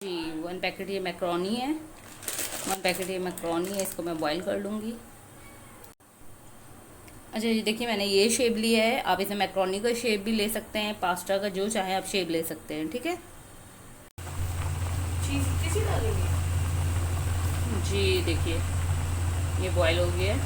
जी 1 packet ये macaroni है। 1 packet ये मैक्रोनी है, इसको मैं बॉईल कर लूँगी। अच्छा जी, देखिए मैंने ये शेप लिया है। आप इसे मैक्रोनी का शेप भी ले सकते हैं, पास्ता का जो चाहे आप शेप ले सकते हैं। ठीक है चीज़ किसी डालेंगे। जी, देखिए ये बॉईल हो गया है,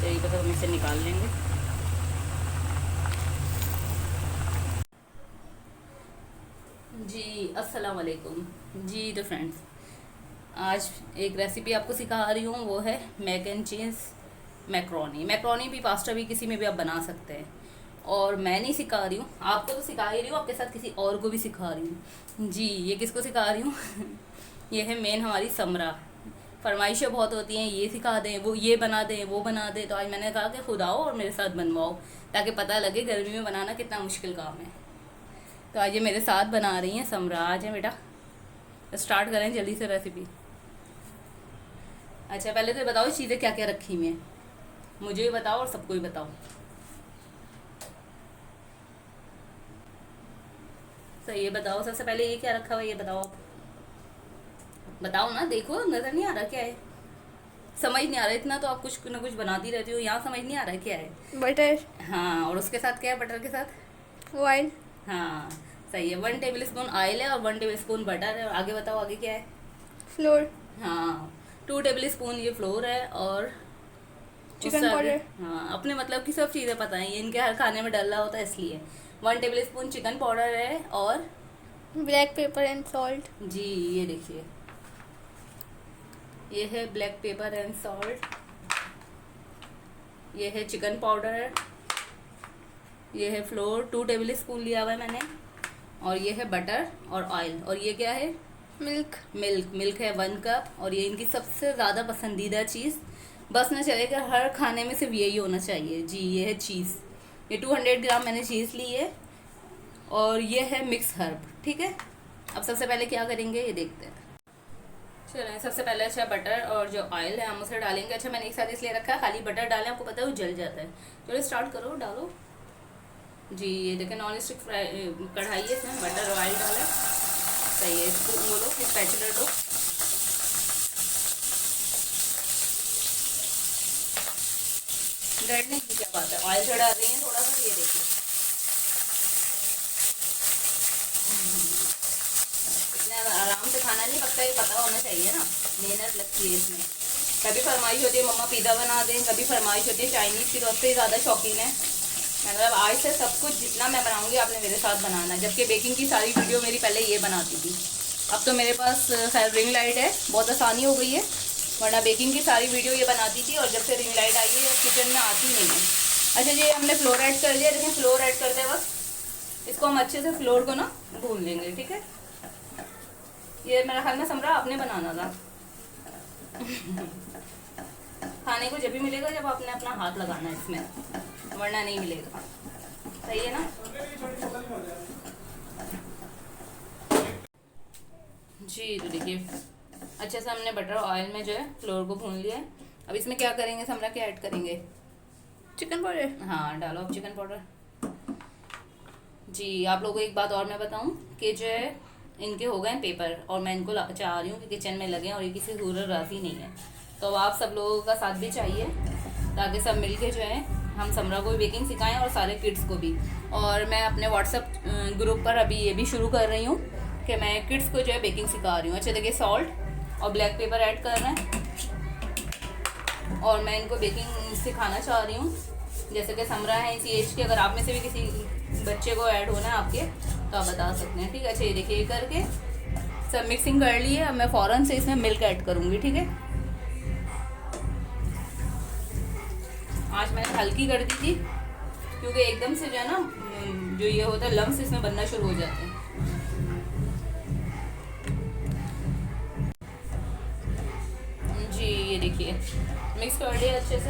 तो ये बस हम इसे निकाल लेंगे। जी अस्सलाम वालेकुम। जी तो फ्रेंड्स, आज एक रेसिपी आपको सिखा रही हूँ, वो है mac and cheese macaroni. Macaroni भी पास्ता भी किसी में भी आप बना सकते हैं। और मैं नहीं सिखा रही हूँ आपको, तो सिखा ही रही हूँ, आपके साथ किसी और को भी सिखा रही हूँ। जी ये किसको सिखा रही हूँ ये है मेन हमारी समरा। फरमाइशें बहुत होती हैं, ये सिखा दें, वो ये बना दें, वो बना दें। तो आज मैंने कहा कि खुद आओ और मेरे साथ बनवाओ, ताकि पता लगे गर्मी में बनाना कितना मुश्किल काम है। तो आज ये मेरे साथ बना रही हैं समरा। आज है बेटा, स्टार्ट करें जल्दी से रेसिपी। अच्छा पहले तो बताओ चीज़ें क्या क्या रखी हुई हैं, मुझे भी बताओ और सबको भी बताओ। सही है, बताओ सबसे पहले ये क्या रखा हुआ है, ये बताओ आप। बताओ ना, देखो नज़र नहीं आ रहा क्या है, समझ नहीं आ रहा। इतना तो आप कुछ ना कुछ बनाती रहती हो, यहाँ समझ नहीं आ रहा है क्या है। बटर। हाँ, और उसके साथ क्या है बटर के साथ? ऑयल। हाँ सही है, 1 टेबल स्पून ऑयल है और 1 टेबल स्पून बटर है। और आगे बताओ आगे क्या है? फ्लोर। हाँ, 2 टेबल स्पून ये फ्लोर है। और उससे चिकन आगे? पाउडर। हाँ, अपने मतलब की सब चीज़ें पता है, इनके हर खाने में डला होता है इसलिए। 1 टेबल स्पून चिकन पाउडर है। और ब्लैक पेपर एंड सॉल्ट। जी ये देखिए, ये है ब्लैक पेपर एंड सॉल्ट, ये है चिकन पाउडर, ये है फ्लोर 2 टेबल स्पून लिया हुआ है मैंने, और ये है बटर और ऑयल। और ये क्या है? मिल्क। मिल्क है 1 कप। और ये इनकी सबसे ज़्यादा पसंदीदा चीज़, बस ना चले कि हर खाने में सिर्फ यही होना चाहिए। जी ये है चीज़, ये 200 ग्राम मैंने चीज़ ली है। और ये है मिक्स हर्ब। ठीक है, अब सबसे पहले क्या करेंगे ये देखते हैं। चलें, सबसे पहले अच्छा बटर और जो ऑयल है हम उसे डालेंगे। अच्छा मैंने एक साथ इसलिए रखा है, खाली बटर डालें, आपको पता है वो जल जाता है। चलो स्टार्ट करो, डालो। जी ये देखें, नॉन स्टिक कढ़ाई है, इसमें बटर और ऑयल डाला। सही है, इसको वो लो, स्पैचुला लो। डरने की क्या बात है, ऑयल से डाल रही हैं थोड़ा सा, ये देखिए इतना आराम से खाना नहीं पकता, ये पता होना चाहिए ना, मेहनत लगती है इसमें। कभी फरमाइश होती है मम्मा पिज़्ज़ा बना दें, कभी फरमाइश होती है चाइनीज़ की, तो सबसे ज़्यादा शौकीन है। मतलब आज से सब कुछ जितना मैं बनाऊंगी आपने मेरे साथ बनाना है। जबकि बेकिंग की सारी वीडियो मेरी पहले ये बनाती थी, अब तो मेरे पास खैर रिंग लाइट है, बहुत आसानी हो गई है। वरना बेकिंग की सारी वीडियो ये बनाती थी, और जब से रिंग लाइट आई है किचन में आती नहीं है। अच्छा जी, हमने फ्लोर ऐड कर लिया। देखिए फ्लोर ऐड करते वक्त इसको हम अच्छे से फ्लोर को ना भून लेंगे। ठीक है, ये मेरा ख्याल में समरा आपने बनाना था खाने को जब भी मिलेगा जब आपने अपना हाथ लगाना है इसमें, वरना नहीं मिलेगा। सही है ना? जी तो देखिए, अच्छे से हमने बटर ऑयल में जो है फ्लोर को भून लिया है। अब इसमें क्या करेंगे समरा, क्या ऐड करेंगे? Chicken powder. हाँ डालो अब चिकन पाउडर। जी आप लोगों को एक बात और मैं बताऊं कि जो है इनके हो गए पेपर, और मैं इनको चाह रही हूँ कि किचन में लगे, और ये किसी जरूरत राजी नहीं है। तो आप सब लोगों का साथ भी चाहिए, ताकि सब मिलके जो है हम समरा को भी बेकिंग सिखाएं और सारे किड्स को भी। और मैं अपने व्हाट्सएप ग्रुप पर अभी ये भी शुरू कर रही हूँ कि मैं किड्स को जो है बेकिंग सिखा रही हूँ। अच्छा देखिए, सॉल्ट और ब्लैक पेपर ऐड कर रहे हैं, और मैं इनको बेकिंग सिखाना चाह रही हूँ। जैसे कि समरा है इसी एज के, अगर आप में से भी किसी बच्चे को ऐड होना है आपके, तो आप बता सकते हैं। ठीक है, अच्छा ये देखिए ये करके सब मिक्सिंग कर ली है। अब मैं फ़ौरन से इसमें मिल्क ऐड करूँगी। ठीक है, आज मैंने हल्की कर दी थी, क्योंकि एकदम से जो है ना जो ये होता है लम्स इसमें बनना शुरू हो जाते हैं। जी ये देखिए मिक्स कर लिया अच्छे से।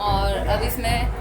और अब इसमें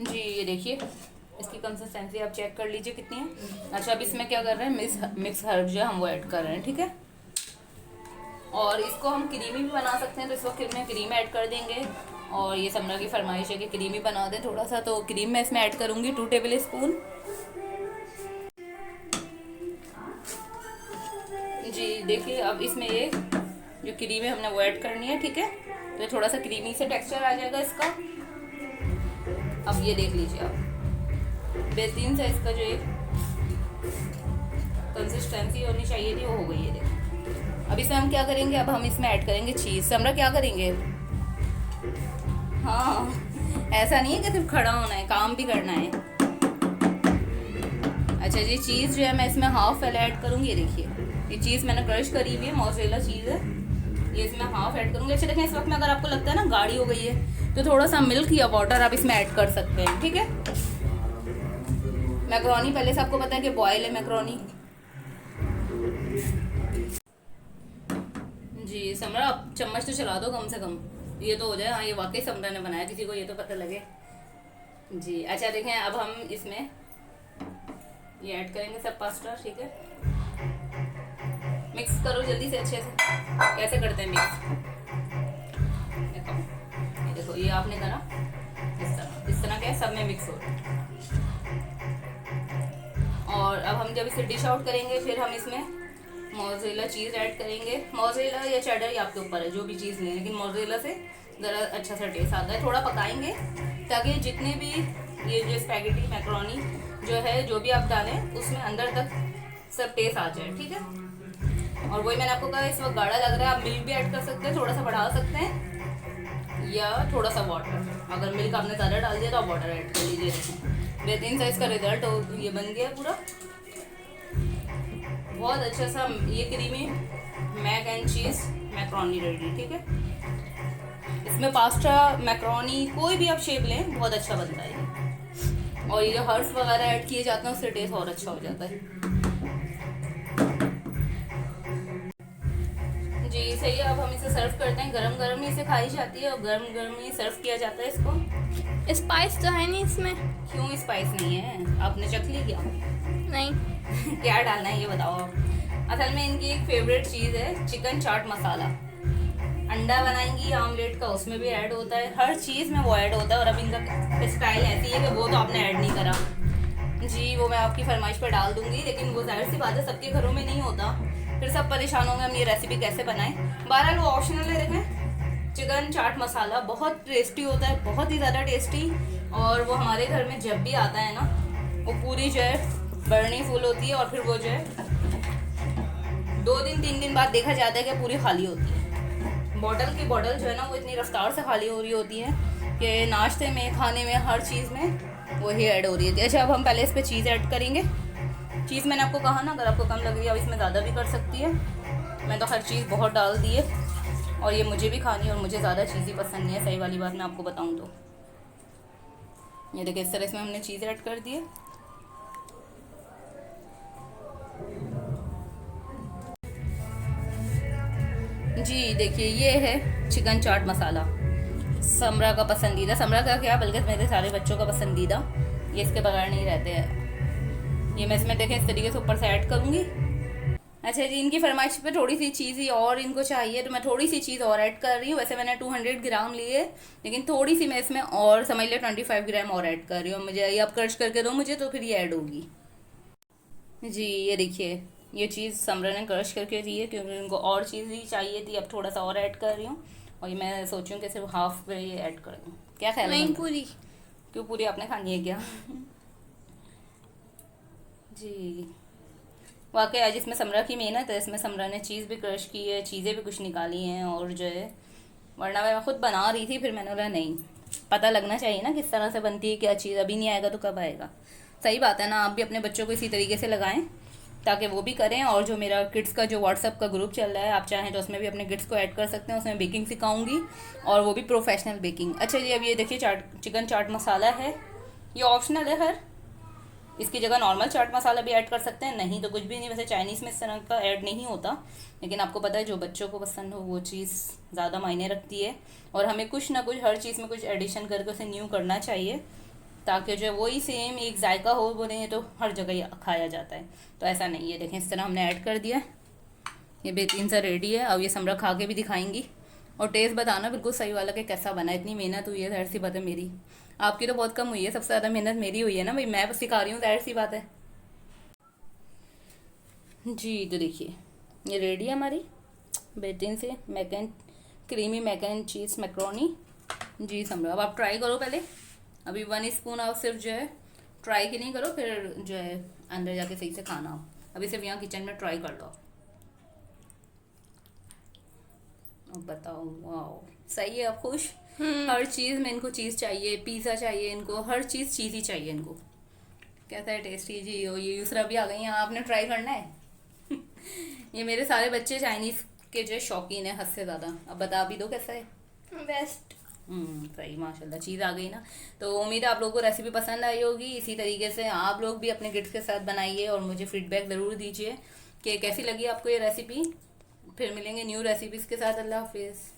जी ये देखिए इसकी कंसिस्टेंसी आप चेक कर लीजिए कितनी है। अच्छा अब इसमें क्या कर रहे हैं, मिक्स हर्ब जो है हम वो ऐड कर रहे हैं। ठीक है, और इसको हम क्रीमी भी बना सकते हैं, तो इस वक्त में क्रीम ऐड कर देंगे। और ये समरा की फरमाइश है कि क्रीमी बना दें थोड़ा सा, तो क्रीम मैं इसमें ऐड करूँगी 2 टेबल स्पून। जी देखिए, अब इसमें ये जो क्रीम है हमने वो ऐड करनी है, ठीक है। तो ये थोड़ा सा क्रीमी से टेक्सचर आ जाएगा इसका। अब ये देख लीजिए आप, बेहतरीन सा इसका जो एक कंसिस्टेंसी होनी चाहिए थी वो हो गई है, देखिए। अब इसमें हम क्या करेंगे, अब हम इसमें ऐड करेंगे चीज़। समरा क्या करेंगे? हाँ, ऐसा नहीं है कि सिर्फ खड़ा होना है, काम भी करना है। अच्छा जी, चीज़ जो है मैं इसमें हाफ पहले ऐड करूँगी। ये देखिए, ये चीज़ मैंने क्रश करी हुई है, मोज़रेला चीज़ है, ये इसमें हाफ ऐड करूँगी। अच्छा देखें, इस वक्त में अगर आपको लगता है ना गाढ़ी हो गई है तो थोड़ा सा मिल्क या वाटर आप इसमें ऐड कर सकते हैं, ठीक है। मैक्रोनी पहले से आपको पता है कि बॉयल है मैक्रोनी। जी समरा, आप चम्मच तो चला दो कम से कम, ये तो हो जाए। हाँ, ये वाकई समरा ने बनाया, किसी को ये तो पता लगे जी। अच्छा देखें, अब हम इसमें ये ऐड करेंगे सब पास्ता, ठीक है। मिक्स करो जल्दी से अच्छे से। कैसे करते हैं मिक्स? ये देखो, ये आपने करा इस तरह क्या सब में मिक्स हो रहा है। और अब हम जब इसे डिश आउट करेंगे फिर हम इसमें मोज़रेला चीज़ ऐड करेंगे। मोज़रेला या चेडर ये आपके ऊपर है, जो भी चीज़ लें, लेकिन मोज़रेला से ज़रा अच्छा सा टेस्ट आता है। थोड़ा पकाएंगे ताकि जितने भी ये जो स्पैगेटी मैक्रोनी जो है, जो भी आप डालें उसमें अंदर तक सब टेस्ट आ जाए, ठीक है। और वही मैंने आपको कहा, इस वक्त गाढ़ा लग रहा है, आप मिल्क भी ऐड कर सकते हैं, थोड़ा सा बढ़ा सकते हैं, या थोड़ा सा वाटर। अगर मिल्क आपने ज़्यादा डाल दिया तो आप वाटर ऐड कर लीजिए। बेहतरीन सा इसका रिजल्ट हो, ये बन गया पूरा बहुत अच्छा सा ये creamy mac and cheese macaroni ready, ठीक है। इसमें पास्ता मैक्रोनी कोई भी आप शेप लें बहुत अच्छा बनता है ये। और ये जो हर्ब्स वगैरह ऐड किए जाते हैं उससे टेस्ट और अच्छा हो जाता है जी। सही है, अब हम इसे सर्व करते हैं। गरम गरम ही इसे खाई जाती है और गरम गरम ही सर्व किया जाता है इसको। स्पाइस तो है नहीं इसमें? क्यों स्पाइस नहीं है? आपने चख ली क्या? नहीं। क्या डालना है ये बताओ आप। असल में इनकी एक फेवरेट चीज़ है चिकन चाट मसाला। अंडा बनाएंगी आमलेट का, उसमें भी ऐड होता है, हर चीज़ में वो ऐड होता है। और अब इनका स्टाइल ऐसी है कि वो तो आपने ऐड नहीं करा जी, वो मैं आपकी फरमाइश पर डाल दूंगी, लेकिन वो जाहिर सी बात है सबके घरों में नहीं होता, फिर सब परेशान होंगे हम ये रेसिपी कैसे बनाएं। बहरहाल वो ऑप्शनल है। देखें, चिकन चाट मसाला बहुत टेस्टी होता है, बहुत ही ज़्यादा टेस्टी। और वो हमारे घर में जब भी आता है ना, वो पूरी जो है बर्नी फुल होती है और फिर वो जो है 2 दिन 3 दिन बाद देखा जाता है कि पूरी खाली होती है। बॉटल की बॉटल जो है ना वो इतनी रफ्तार से खाली हो रही होती है कि नाश्ते में, खाने में, हर चीज़ में वही ऐड हो रही है। अच्छा, अब हम पहले इस पर चीज़ ऐड करेंगे। चीज़ मैंने आपको कहा ना, अगर आपको कम लग रही है आप इसमें ज़्यादा भी कर सकती है। मैं तो हर चीज़ बहुत डाल दी है और ये मुझे भी खानी है और मुझे ज़्यादा चीज़ ही पसंद नहीं है, सही वाली बात मैं आपको बताऊँ तो। ये देखिए, इस तरह इसमें हमने चीज़ ऐड कर दी है। जी देखिए, ये है चिकन चाट मसाला, समरा का पसंदीदा। समरा का क्या, बल्कि मेरे सारे बच्चों का पसंदीदा, ये इसके बगैर नहीं रहते हैं। ये मैं इसमें देखें इस तरीके से ऊपर से ऐड करूँगी। अच्छा जी, इनकी फरमाइश पे थोड़ी सी चीज़ ही और इनको चाहिए तो मैं थोड़ी सी चीज़ और ऐड कर रही हूँ। वैसे मैंने 200 ग्राम लिए, लेकिन थोड़ी सी मैं इसमें और समझ लिया 25 ग्राम और ऐड कर रही हूँ। मुझे ये आप क्रश करके दो मुझे, तो फिर ये ऐड होगी जी। ये देखिए, ये चीज़ समरा ने क्रश करके दी है क्योंकि उनको और चीज़ ही चाहिए थी। अब थोड़ा सा और ऐड कर रही हूँ और ये मैं सोचूं कि सिर्फ हाफ पे ये ऐड कर दूँ। क्या ख्याल है? नहीं, पूरी। क्यों, पूरी आपने खानी है क्या? जी वाकई आज इसमें समरा की मेहनत है। इसमें समरा ने चीज़ भी क्रश की है, चीज़ें भी कुछ निकाली हैं और जो है, वरना मैं खुद बना रही थी, फिर मैंने बोला नहीं, पता लगना चाहिए ना किस तरह से बनती है क्या चीज़। अभी नहीं आएगा तो कब आएगा? सही बात है ना। आप भी अपने बच्चों को इसी तरीके से लगाएं ताकि वो भी करें। और जो मेरा किड्स का जो व्हाट्सअप का ग्रुप चल रहा है, आप चाहें तो उसमें भी अपने किड्स को ऐड कर सकते हैं। उसमें बेकिंग सिखाऊंगी और वो भी प्रोफेशनल बेकिंग। अच्छा जी, अब ये देखिए चिकन चाट मसाला है, ये ऑप्शनल है। हर इसकी जगह नॉर्मल चाट मसाला भी ऐड कर सकते हैं, नहीं तो कुछ भी नहीं। वैसे चाइनीज़ में इस तरह का ऐड नहीं होता, लेकिन आपको पता है जो बच्चों को पसंद हो वो चीज़ ज़्यादा मायने रखती है। और हमें कुछ ना कुछ हर चीज़ में कुछ एडिशन करके उसे न्यू करना चाहिए ताकि जो है वही सेम एक जायका हो, बोले तो हर जगह खाया जाता है। तो ऐसा नहीं है। देखें, इस तरह हमने ऐड कर दिया, ये बेहतरीन सा रेडी है। अब ये समरा खा के भी दिखाएंगी और टेस्ट बताना बिल्कुल सही वाला कि कैसा बना। इतनी मेहनत हुई है, जाहिर सी बात है मेरी, आपकी तो बहुत कम हुई है, सबसे ज़्यादा मेहनत मेरी हुई है ना भाई, मैं सिखा रही हूँ, जाहिर सी बात है जी। तो देखिए, ये रेडी है हमारी बेहतरीन से creamy mac and cheese macaroni. जी समझो, अब आप ट्राई करो पहले। अभी 1 स्पून आप सिर्फ जो है ट्राई की नहीं करो, फिर जो है अंदर जाके सही से खाना हो। अभी सिर्फ यहाँ किचन में ट्राई कर लो। अब बताओ, वाह सही है, अब खुश। हर चीज़ में इनको चीज़ चाहिए, पिज़्ज़ा चाहिए इनको, हर चीज़ चीज़ ही चाहिए इनको। कैसा है टेस्टी जी? ये यूसरा भी आ गई हैं, आपने ट्राई करना है। ये मेरे सारे बच्चे चाइनीज़ के जो शौकीन है हद से ज़्यादा। अब बता भी दो कैसा है। बेस्ट। सही, माशाल्लाह चीज़ आ गई ना। तो उम्मीद है आप लोगों को रेसिपी पसंद आई होगी। इसी तरीके से आप लोग भी अपने किड्स के साथ बनाइए और मुझे फीडबैक ज़रूर दीजिए कि कैसी लगी आपको ये रेसिपी। फिर मिलेंगे न्यू रेसिपीज़ के साथ। अल्लाह हाफिज़।